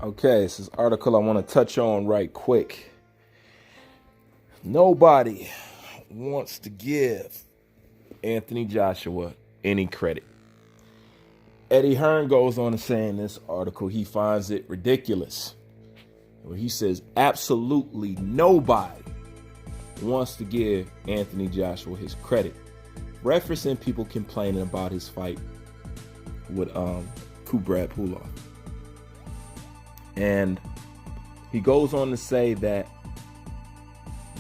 Okay, this is an article I want to touch on right quick. Nobody wants to give Anthony Joshua any credit. Eddie Hearn goes on to say in this article he finds it ridiculous. Where he says absolutely nobody wants to give Anthony Joshua his credit, referencing people complaining about his fight with Kubrat Pulev. And he goes on to say that,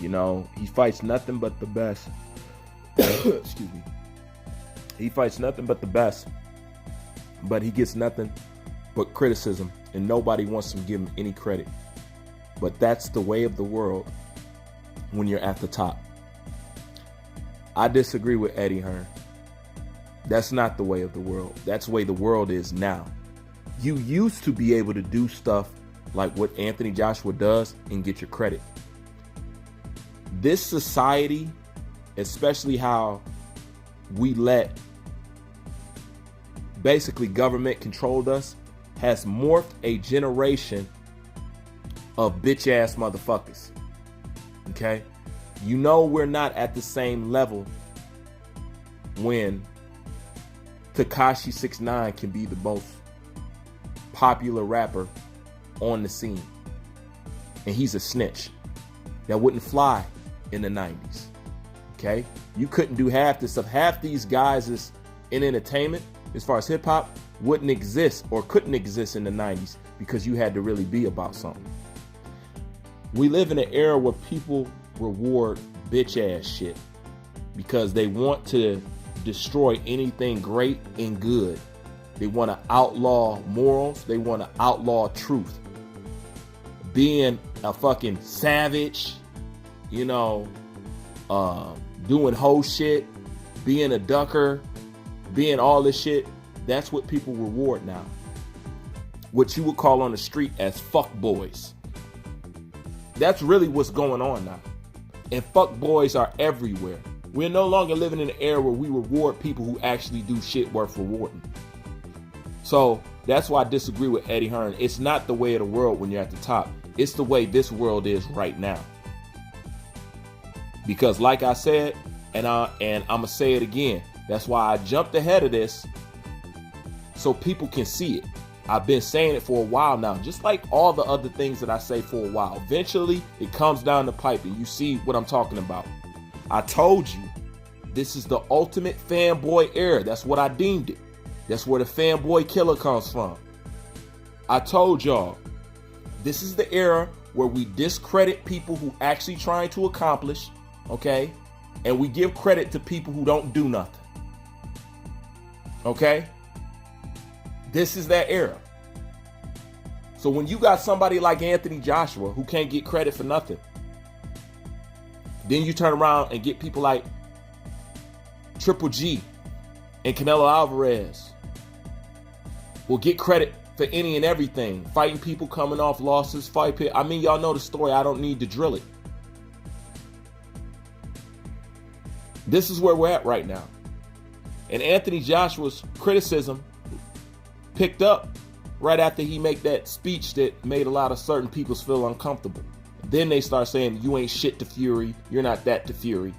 you know, he fights nothing but the best. Excuse me. He fights nothing but the best, but he gets nothing but criticism, and nobody wants to give him any credit. But that's the way of the world when you're at the top. I disagree with Eddie Hearn. That's not the way of the world. That's the way the world is now. You used to be able to do stuff like what Anthony Joshua does and get your credit. This society, especially how we let basically government controlled us, has morphed a generation of bitch ass motherfuckers. Okay? You know we're not at the same level when Tekashi 6ix9ine can be the most popular rapper on the scene. And he's a snitch. That wouldn't fly in the 90s. Okay? You couldn't do half this stuff. Half these guys is in entertainment, as far as hip hop, wouldn't exist or couldn't exist in the 90s because you had to really be about something. We live in an era where people reward bitch ass shit because they want to destroy anything great and good. They want to outlaw morals. They want to outlaw truth. Being a fucking savage, you know, doing hoe shit, being a ducker, being all this shit, that's what people reward now. What you would call on the street as fuck boys. That's really what's going on now. And fuck boys are everywhere. We're no longer living in an era where we reward people who actually do shit worth rewarding. So that's why I disagree with Eddie Hearn. It's not the way of the world when you're at the top. It's the way this world is right now. Because like I said, and I'm going to say it again, that's why I jumped ahead of this so people can see it. I've been saying it for a while now, just like all the other things that I say for a while. Eventually, it comes down the pipe and you see what I'm talking about. I told you, this is the ultimate fanboy era. That's what I deemed it. That's where the fanboy killer comes from. I told y'all, this is the era where we discredit people who actually trying to accomplish, okay? And we give credit to people who don't do nothing. Okay? This is that era. So when you got somebody like Anthony Joshua who can't get credit for nothing, then you turn around and get people like Triple G and Canelo Alvarez will get credit for any and everything. Fighting people coming off losses, fight pit. I mean, y'all know the story. I don't need to drill it. This is where we're at right now. And Anthony Joshua's criticism picked up right after he made that speech that made a lot of certain people feel uncomfortable. Then they start saying, you ain't shit to Fury. You're not that to Fury.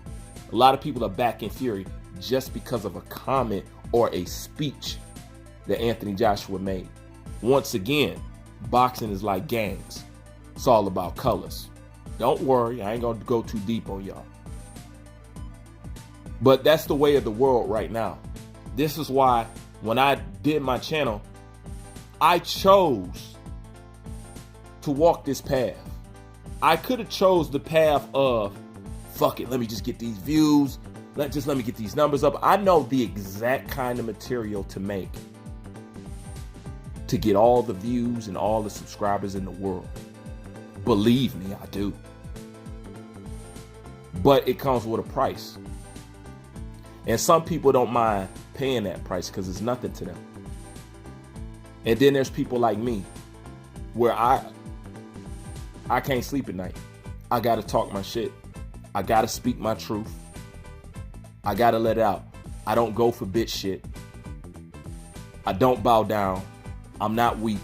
A lot of people are backing Fury just because of a comment or a speech that Anthony Joshua made. Once again, boxing is like gangs. It's all about colors. Don't worry, I ain't gonna go too deep on y'all. But that's the way of the world right now. This is why when I did my channel, I chose to walk this path. I could have chose the path of, fuck it, let me just get these views. Let me get these numbers up. I know the exact kind of material to make to get all the views and all the subscribers in the world. Believe me, I do. But it comes with a price. And some people don't mind paying that price because it's nothing to them. And then there's people like me where I can't sleep at night. I got to talk my shit. I got to speak my truth. I got to let it out. I don't go for bitch shit. I don't bow down. I'm not weak.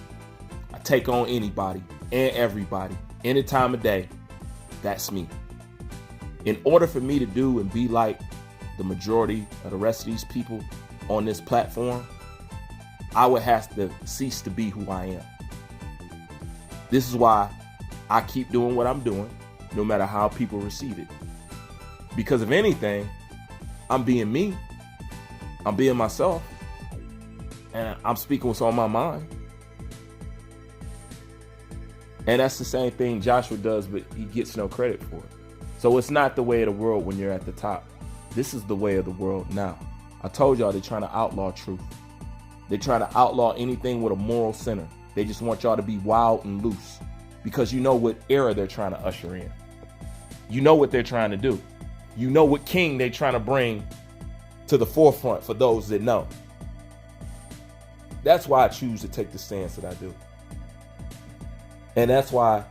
I take on anybody and everybody, any time of day. That's me. In order for me to do and be like the majority of the rest of these people on this platform, I would have to cease to be who I am. This is why I keep doing what I'm doing, no matter how people receive it. Because if anything, I'm being me. I'm being myself. And I'm speaking what's on my mind. And that's the same thing Joshua does, but he gets no credit for it. So it's not the way of the world when you're at the top. This is the way of the world now. I told y'all they're trying to outlaw truth. They're trying to outlaw anything with a moral center. They just want y'all to be wild and loose because you know what era they're trying to usher in. You know what they're trying to do. You know what king they're trying to bring to the forefront for those that know. That's why I choose to take the stance that I do. And that's why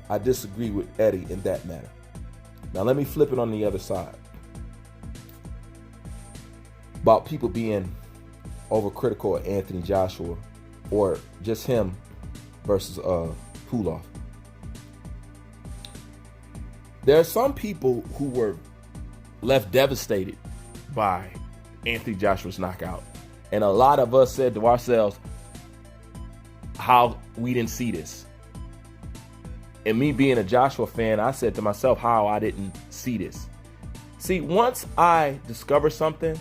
I disagree with Eddie in that matter. Now let me flip it on the other side. About people being overcritical of Anthony Joshua or just him versus Puloff. There are some people who were left devastated by Anthony Joshua's knockout. And a lot of us said to ourselves, how we didn't see this. And me being a Joshua fan, I said to myself how I didn't see this. See, once I discover something,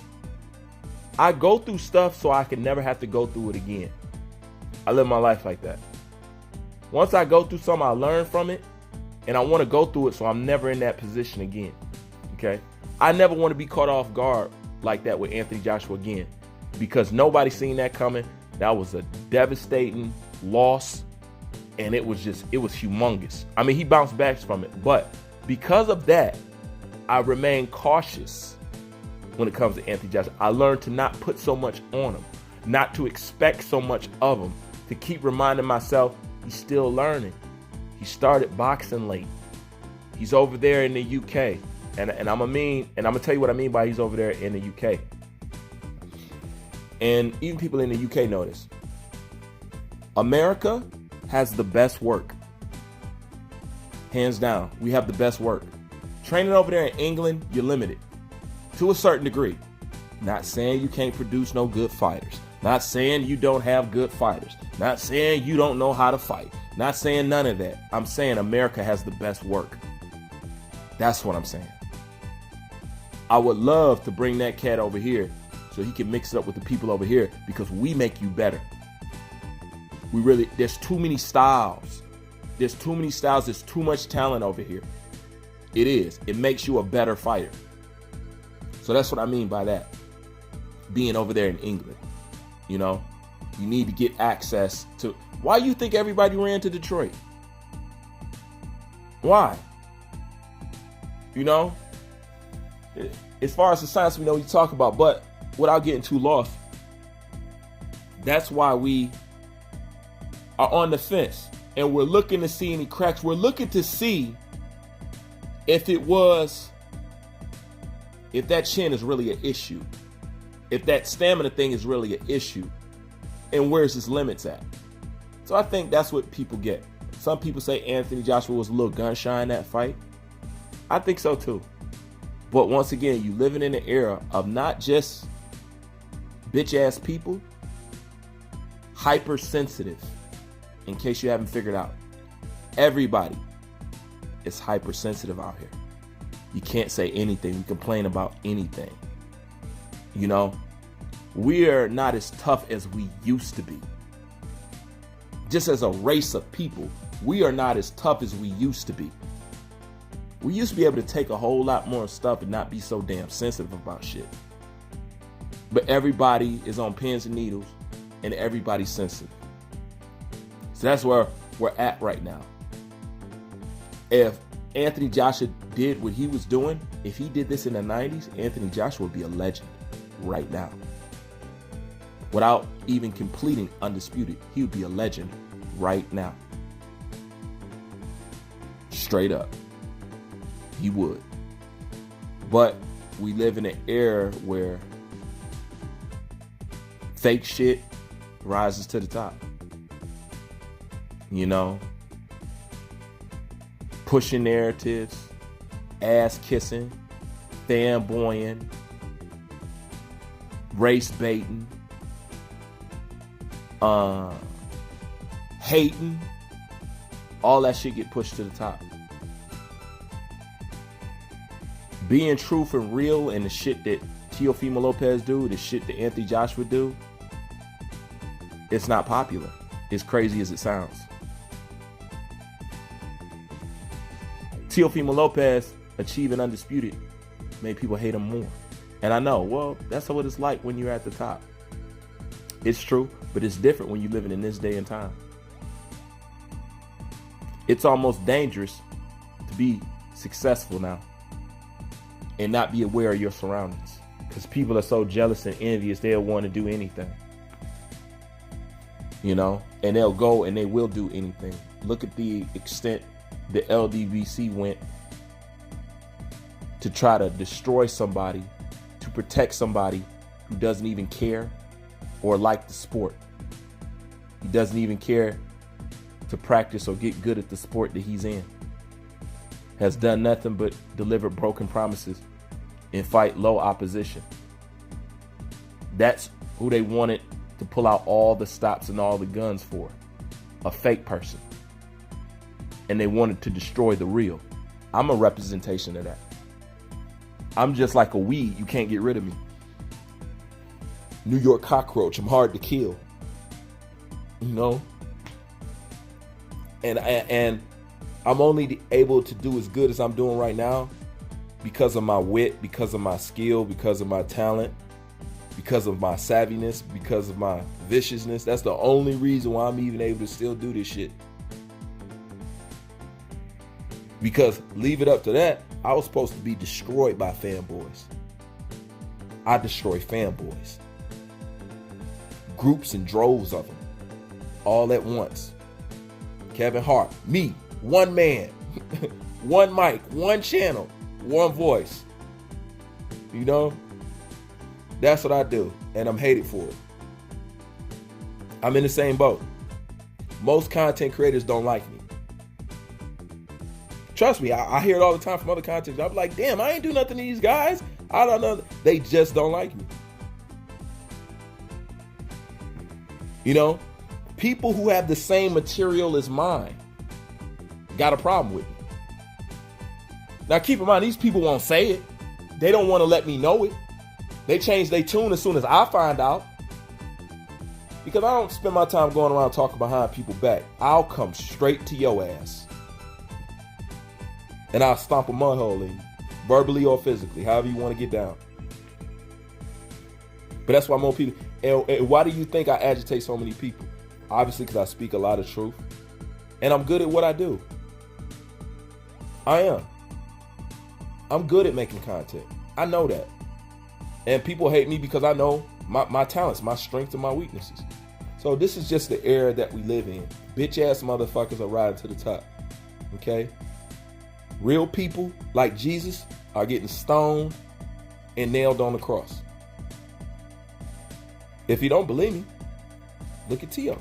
I go through stuff so I can never have to go through it again. I live my life like that. Once I go through something, I learn from it, and I want to go through it so I'm never in that position again. Okay? I never want to be caught off guard like that with Anthony Joshua again, because nobody seen that coming. That was a devastating loss, and it was humongous. I mean, he bounced back from it, but because of that, I remain cautious when it comes to Anthony Joshua. I learned to not put so much on him, not to expect so much of him, to keep reminding myself he's still learning. He started boxing late. He's over there in the UK. And I'm gonna tell you what I mean by he's over there in the UK. And even people in the UK know this. America has the best work. Hands down, we have the best work. Training over there in England, you're limited to a certain degree. Not saying you can't produce no good fighters. Not saying you don't have good fighters. Not saying you don't know how to fight. Not saying none of that. I'm saying America has the best work. That's what I'm saying. I would love to bring that cat over here so he can mix it up with the people over here, because we make you better. There's too many styles. There's too many styles. There's too much talent over here. It is. It makes you a better fighter. So that's what I mean by that. Being over there in England. You know, you need to get access to. Why you think everybody ran to Detroit? Why? You know, as far as the science, we know what you talk about, but without getting too lost, that's why we are on the fence and we're looking to see any cracks. We're looking to see if that chin is really an issue, if that stamina thing is really an issue, and where's his limits at. So I think that's what people get. Some people say Anthony Joshua was a little gun shy in that fight. I think so too. But once again, you living in an era of not just bitch ass people, hypersensitive. In case you haven't figured out, everybody is hypersensitive out here. You can't say anything. You complain about anything. You know, we are not as tough as we used to be. Just as a race of people, we are not as tough as we used to be. We used to be able to take a whole lot more stuff and not be so damn sensitive about shit. But everybody is on pins and needles, and everybody's sensitive. So that's where we're at right now. If Anthony Joshua did what he was doing, if he did this in the 90s, Anthony Joshua would be a legend right now. Without even completing undisputed, he would be a legend right now. Straight up. He would. But we live in an era where fake shit rises to the top. you know, pushing narratives, ass kissing, fanboying, race baiting, hating, all that shit get pushed to the top. Being truth and real and the shit that Teofimo Lopez do, the shit that Anthony Joshua do, it's not popular. As crazy as it sounds. Teofimo Lopez achieving undisputed made people hate him more. And I know, well, that's what it's like when you're at the top. It's true, but it's different when you're living in this day and time. It's almost dangerous to be successful now and not be aware of your surroundings, because people are so jealous and envious, they'll want to do anything. You know, and they'll go and they will do anything. Look at the extent the LDVC went to try to destroy somebody, to protect somebody who doesn't even care or like the sport. He doesn't even care to practice or get good at the sport that he's in. Has done nothing but deliver broken promises and fight low opposition. That's who they wanted to pull out all the stops and all the guns for. A fake person. And they wanted to destroy the real. I'm a representation of that. I'm just like a weed. You can't get rid of me. New York cockroach. I'm hard to kill. You know? And I'm only able to do as good as I'm doing right now because of my wit, because of my skill, because of my talent, because of my savviness, because of my viciousness. That's the only reason why I'm even able to still do this shit. Because leave it up to that, I was supposed to be destroyed by fanboys. I destroy fanboys. Groups and droves of them. All at once. Kevin Hart, me, one man, one mic, one channel, one voice. You know? That's what I do, and I'm hated for it. I'm in the same boat. Most content creators don't like me. Trust me, I hear it all the time from other content. I'm like, damn, I ain't do nothing to these guys. I don't know. They just don't like me. You know, people who have the same material as mine got a problem with me. Now, keep in mind, these people won't say it. They don't want to let me know it. They change their tune as soon as I find out. Because I don't spend my time going around talking behind people's back. I'll come straight to your ass. And I'll stomp a mud hole in you. Verbally or physically. However you want to get down. But that's why more people... And why do you think I agitate so many people? Obviously because I speak a lot of truth. And I'm good at what I do. I am. I'm good at making content. I know that. And people hate me because I know my talents, my strengths, and my weaknesses. So this is just the era that we live in. Bitch ass motherfuckers are riding to the top. Okay? Real people like Jesus are getting stoned and nailed on the cross. If you don't believe me, look at Tio.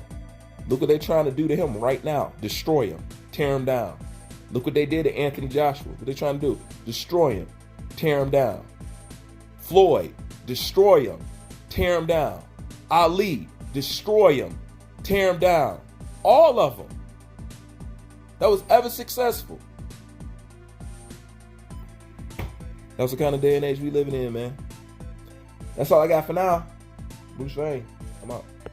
Look what they're trying to do to him right now. Destroy him. Tear him down. Look what they did to Anthony Joshua. What they trying to do? Destroy him. Tear him down. Floyd, destroy him, tear him down. Ali, destroy him, tear him down. All of them. That was ever successful. That's the kind of day and age we living in, man. That's all I got for now. Bruce Wayne, I'm out.